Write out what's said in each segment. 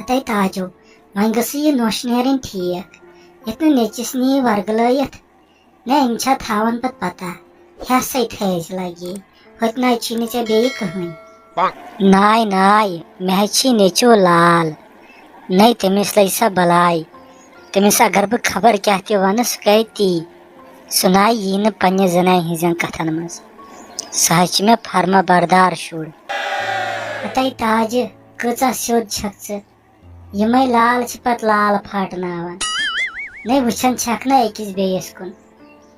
हटे ताजो वह गस यह नोश नेरन ठीक यत नेचिस नी वर्गलयत न इनछा थावन पता हेस थज लगी हत ना ची चे बे कहन नाय नाय मे छी नेचो लाल नहीं तमिस लग सा बलाई तमिस अगर बह खबर क्या तह वन सह कह ती सुनाय यी न पन्ने जनाय हिजन कथन मज सह मे फर्मा बरदार शुर हटे ताज कचा स्योद छक यमे लाल पत लाल फाटनावन नहीं वुचन छक ना अकिस बेयस कुन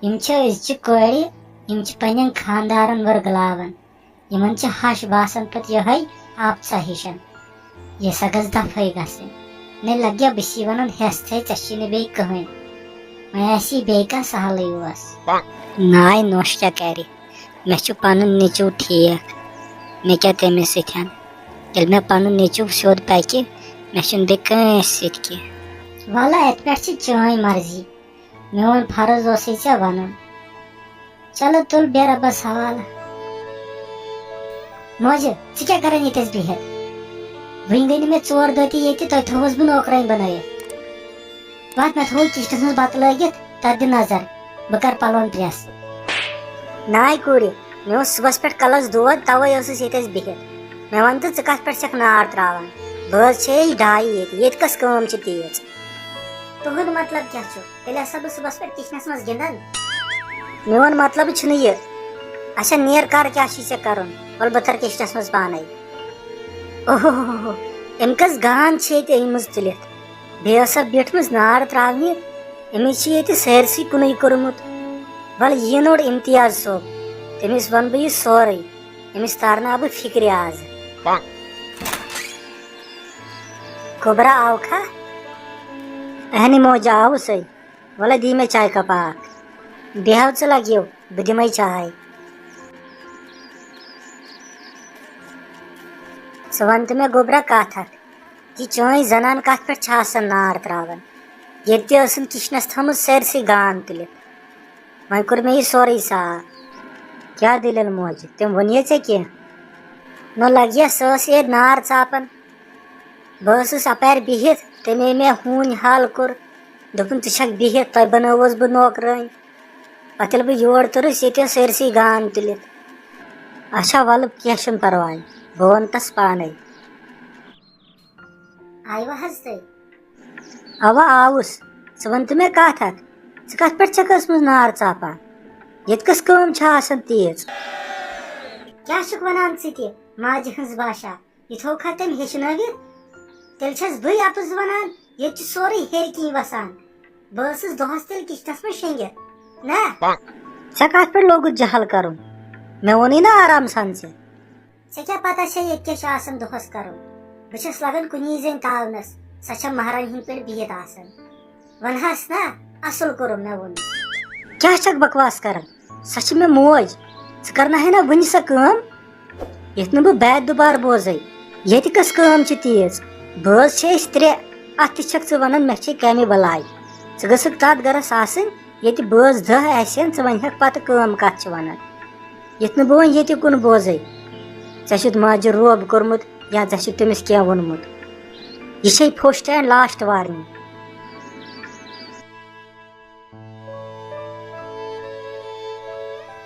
यम अजचि कोरि यम पन्न खानदारन वर्गलावन यमन हश बासन पत यह आपसा हिशन यह सा गस दफे गसन नहीं लगे बस वन हेस थे चे न बे कहन वह बे क्या सहल नाय नोश क्या कर मे पन नेचू ठीक मे क्या तमिस ये मे पन नेचू स्योद पकि मे बे कंस सह वल अत पे चान मर्जी मोन फर्ज ऐ वन चलो तुल बे रबस हवाल मोज क्या करान ये बिहत वन गई मे 4 दह ये थोस बह नौकरान बनत पत मे थो किचनस मज बत लगित तथ दि नजर बह कर पलवन प्रेस नाय कुरि मे सुबह पे कलस दौद तवे ये बिहत मे वन तो कत पे नार त्रावान बह 2 ये कस काम तेज तुहद मतलब क्या तेल बह सुबह पे किचनस मज गिंदन मोन मतलब यह अच्छा नेर कर क्या कर वल बह तर किचनस मज पान ओहो अम कस गान मज तुलित बे बिठ नार त्रावनी अमिस सरसी कुन कोर्मुत वल यह नोड़ इम्तियाज सोब तमिस वन बह यह सोरे अमिस तारना बह फिक्र आज कोबरा आव खा अहनी मोजा आव सही वल दी मे चाय कप बेहव च लगियो बह दिमे चाय स वन मे गोबरा कथ यह चान जनान कत पे नार त्रावन ये किचनस थम सरसी गान तुलित वह कोर मे यह सोरे साफ क्या दिल मोज तम वन कह न लगिया सह नार चापन बस अपर बिहित तमे मे हून हाल कोर दोपन छक बिहित तह बनोस बह नौकरान पत बह योर तुरस ये सरसी गान तुलित अच्छा वल कह परवाह बह वन तस पान आयवा हज अवा आउस स वन मे कथ कत पे नार चापान ये कस काम तेज क्या वन माज हज भाषा यह थो खा तम हेचनवित तेल बह अपुज वन ये सोरे हेरकी वसान बस दोहस तेल किचनस में शेंगित ना े कत पे लोगुत जहल कर मे वोनी ना आराम सान से क्या पता ये दोहस कर बस लगन कुनी जन तावनस सह महारानी हिंद पे बिहित वनहस ना असल कोर मे वो क्या छक बकवास कर सह मे मोज करना है ना वन सा काम यथ न बैद दुबार बोजे ये कस काम तेज बस 3 अत छक वन मे कमे बलाई गसक तथ गरस ये बस 10 आसन वन पत काम कत वन यथ न बह ये कुन बोजे ऐ माजि रोब कोर्मुत या ऐ तमिस क्या वोनमुत यह फर्स्ट एंड लास्ट वार्निंग